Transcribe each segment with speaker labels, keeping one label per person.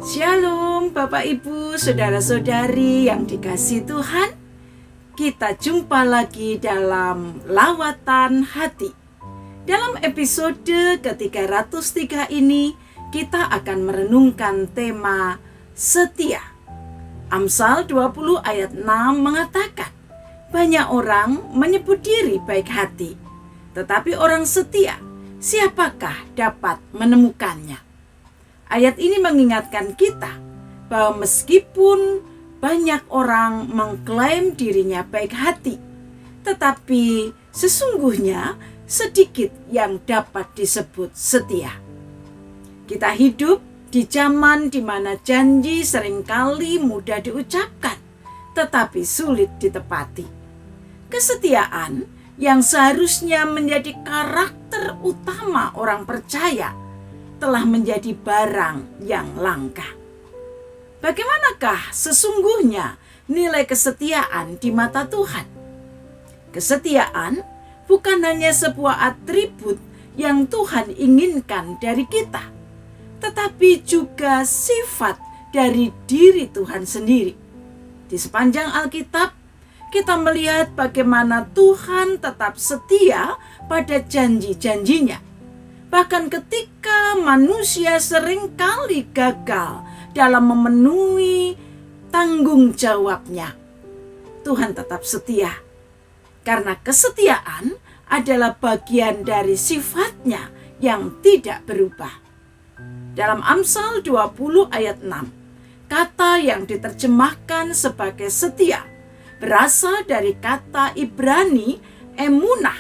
Speaker 1: Shalom Bapak Ibu, Saudara-saudari yang dikasihi Tuhan. Kita jumpa lagi dalam Lawatan Hati. Dalam episode ke-303 ini, kita akan merenungkan tema setia. Amsal 20 ayat 6 mengatakan, banyak orang menyebut diri baik hati, tetapi orang setia, siapakah dapat menemukannya? Ayat ini mengingatkan kita bahwa meskipun banyak orang mengklaim dirinya baik hati, tetapi sesungguhnya sedikit yang dapat disebut setia. Kita hidup di zaman di mana janji seringkali mudah diucapkan, tetapi sulit ditepati. Kesetiaan yang seharusnya menjadi karakter utama orang percaya telah menjadi barang yang langka. Bagaimanakah sesungguhnya nilai kesetiaan di mata Tuhan? Kesetiaan bukan hanya sebuah atribut yang Tuhan inginkan dari kita, tetapi juga sifat dari diri Tuhan sendiri. Di sepanjang Alkitab, kita melihat bagaimana Tuhan tetap setia pada janji-janjinya. Bahkan ketika manusia seringkali gagal dalam memenuhi tanggung jawabnya, Tuhan tetap setia. Karena kesetiaan adalah bagian dari sifatnya yang tidak berubah. Dalam Amsal 20 ayat 6, kata yang diterjemahkan sebagai setia berasal dari kata Ibrani emunah.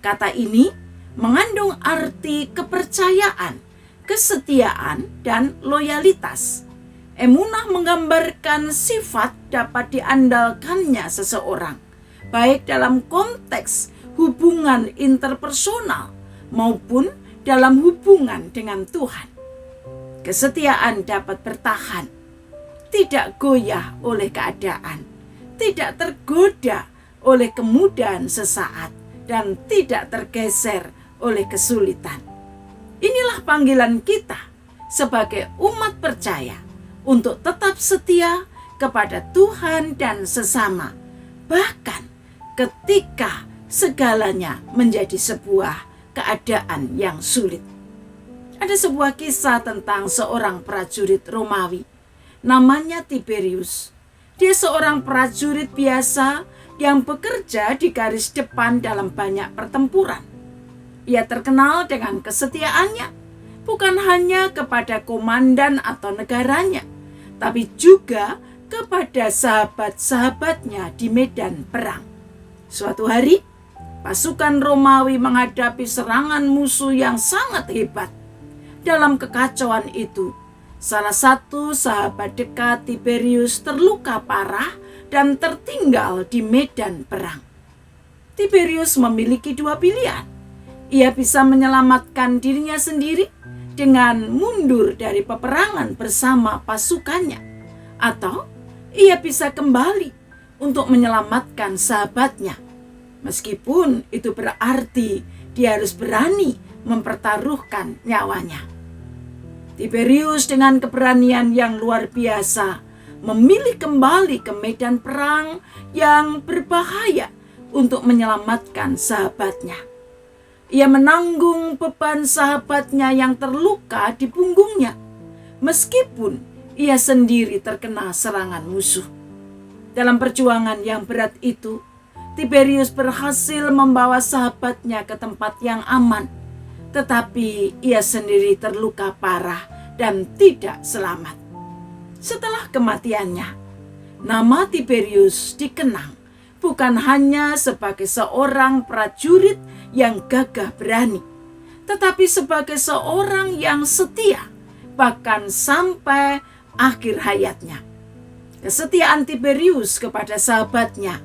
Speaker 1: Kata ini mengandung arti kepercayaan, kesetiaan, dan loyalitas. Emunah menggambarkan sifat dapat diandalkannya seseorang, baik dalam konteks hubungan interpersonal maupun dalam hubungan dengan Tuhan. Kesetiaan dapat bertahan, tidak goyah oleh keadaan, tidak tergoda oleh kemudahan sesaat, dan tidak tergeser oleh kesulitan. Inilah panggilan kita sebagai umat percaya untuk tetap setia kepada Tuhan dan sesama, bahkan ketika segalanya menjadi sebuah keadaan yang sulit. Ada sebuah kisah tentang seorang prajurit Romawi, namanya Tiberius. Dia seorang prajurit biasa yang bekerja di garis depan dalam banyak pertempuran. Ia terkenal dengan kesetiaannya, bukan hanya kepada komandan atau negaranya, tapi juga kepada sahabat-sahabatnya di medan perang. Suatu hari, pasukan Romawi menghadapi serangan musuh yang sangat hebat. Dalam kekacauan itu, salah satu sahabat dekat Tiberius terluka parah dan tertinggal di medan perang. Tiberius memiliki dua pilihan. Ia bisa menyelamatkan dirinya sendiri dengan mundur dari peperangan bersama pasukannya, atau ia bisa kembali untuk menyelamatkan sahabatnya, meskipun itu berarti dia harus berani mempertaruhkan nyawanya. Tiberius dengan keberanian yang luar biasa memilih kembali ke medan perang yang berbahaya untuk menyelamatkan sahabatnya. Ia menanggung beban sahabatnya yang terluka di punggungnya, meskipun ia sendiri terkena serangan musuh. Dalam perjuangan yang berat itu, Tiberius berhasil membawa sahabatnya ke tempat yang aman, tetapi ia sendiri terluka parah dan tidak selamat. Setelah kematiannya, nama Tiberius dikenang bukan hanya sebagai seorang prajurit yang gagah berani, tetapi sebagai seorang yang setia, bahkan sampai akhir hayatnya. Kesetiaan Tiberius kepada sahabatnya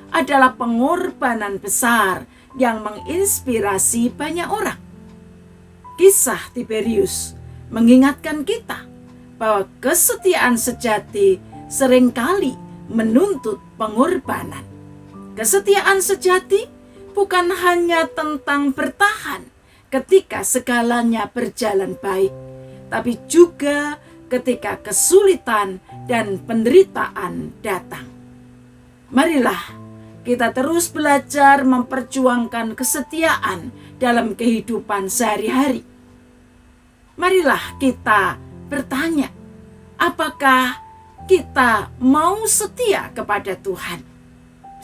Speaker 1: adalah pengorbanan besar yang menginspirasi banyak orang. Kisah Tiberius mengingatkan kita bahwa kesetiaan sejati seringkali menuntut pengorbanan. Kesetiaan sejati bukan hanya tentang bertahan ketika segalanya berjalan baik, tapi juga ketika kesulitan dan penderitaan datang. Marilah kita terus belajar memperjuangkan kesetiaan dalam kehidupan sehari-hari. Marilah kita bertanya, apakah kita mau setia kepada Tuhan?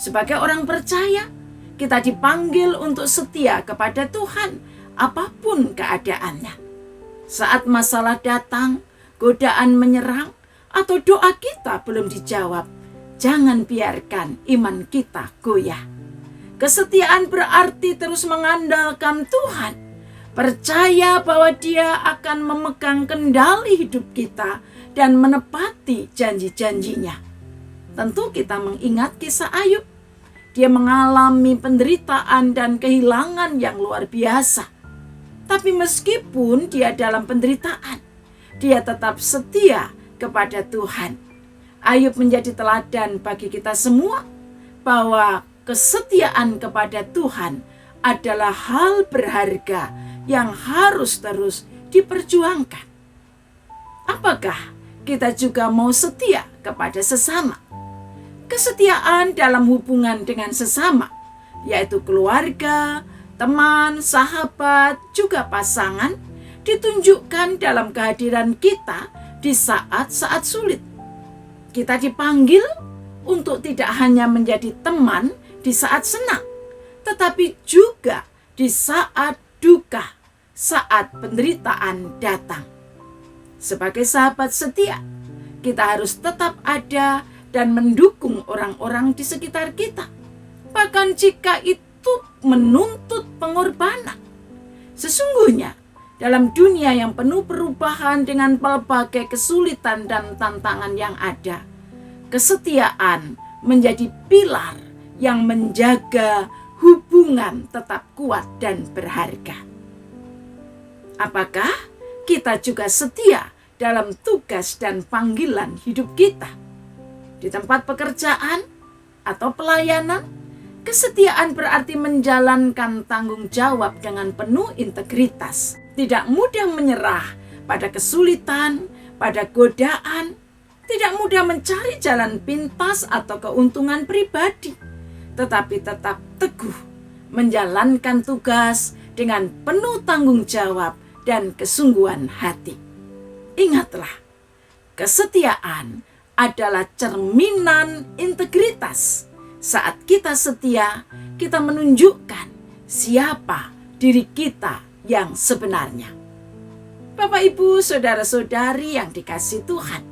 Speaker 1: Sebagai orang percaya, kita dipanggil untuk setia kepada Tuhan apapun keadaannya. Saat masalah datang, godaan menyerang, atau doa kita belum dijawab, jangan biarkan iman kita goyah. Kesetiaan berarti terus mengandalkan Tuhan, percaya bahwa Dia akan memegang kendali hidup kita dan menepati janji-janjinya. Tentu kita mengingat kisah Ayub. Dia mengalami penderitaan dan kehilangan yang luar biasa. Tapi meskipun dia dalam penderitaan, dia tetap setia kepada Tuhan. Ayub menjadi teladan bagi kita semua bahwa kesetiaan kepada Tuhan adalah hal berharga yang harus terus diperjuangkan. Apakah kita juga mau setia kepada sesama? Kesetiaan dalam hubungan dengan sesama, yaitu keluarga, teman, sahabat, juga pasangan, ditunjukkan dalam kehadiran kita di saat-saat sulit. Kita dipanggil untuk tidak hanya menjadi teman di saat senang, tetapi juga di saat duka, saat penderitaan datang. Sebagai sahabat setia, kita harus tetap ada dan mendukung orang-orang di sekitar kita, bahkan jika itu menuntut pengorbanan. Sesungguhnya, dalam dunia yang penuh perubahan dengan berbagai kesulitan dan tantangan yang ada, kesetiaan menjadi pilar yang menjaga hubungan tetap kuat dan berharga. Apakah kita juga setia dalam tugas dan panggilan hidup kita? Di tempat pekerjaan atau pelayanan, kesetiaan berarti menjalankan tanggung jawab dengan penuh integritas. Tidak mudah menyerah pada kesulitan, pada godaan, tidak mudah mencari jalan pintas atau keuntungan pribadi, tetapi tetap teguh menjalankan tugas dengan penuh tanggung jawab dan kesungguhan hati. Ingatlah, kesetiaan adalah cerminan integritas. Saat kita setia, kita menunjukkan siapa diri kita yang sebenarnya. Bapak, Ibu, saudara-saudari yang dikasihi Tuhan,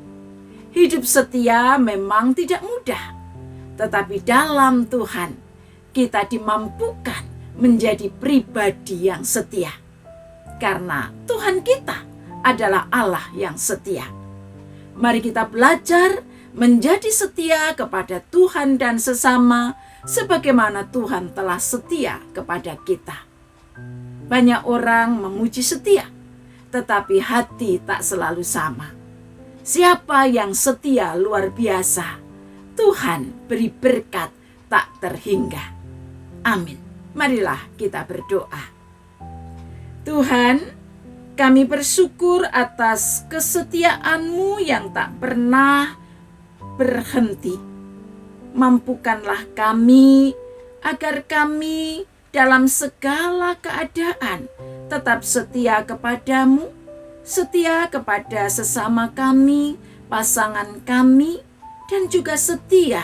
Speaker 1: hidup setia memang tidak mudah, tetapi dalam Tuhan kita dimampukan menjadi pribadi yang setia, karena Tuhan kita adalah Allah yang setia. Mari kita belajar menjadi setia kepada Tuhan dan sesama, sebagaimana Tuhan telah setia kepada kita. Banyak orang memuji setia, tetapi hati tak selalu sama. Siapa yang setia luar biasa, Tuhan beri berkat tak terhingga. Amin. Marilah kita berdoa. Tuhan, kami bersyukur atas kesetiaan-Mu yang tak pernah berhenti. Mampukanlah kami agar kami dalam segala keadaan tetap setia kepadamu, setia kepada sesama kami, pasangan kami, dan juga setia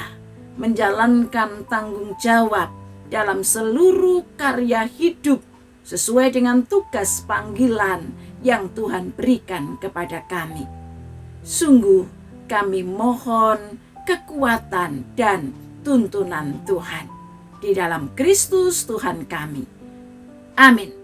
Speaker 1: menjalankan tanggung jawab dalam seluruh karya hidup sesuai dengan tugas panggilan yang Tuhan berikan kepada kami. Sungguh kami mohon kekuatan dan tuntunan Tuhan di dalam Kristus Tuhan kami. Amin.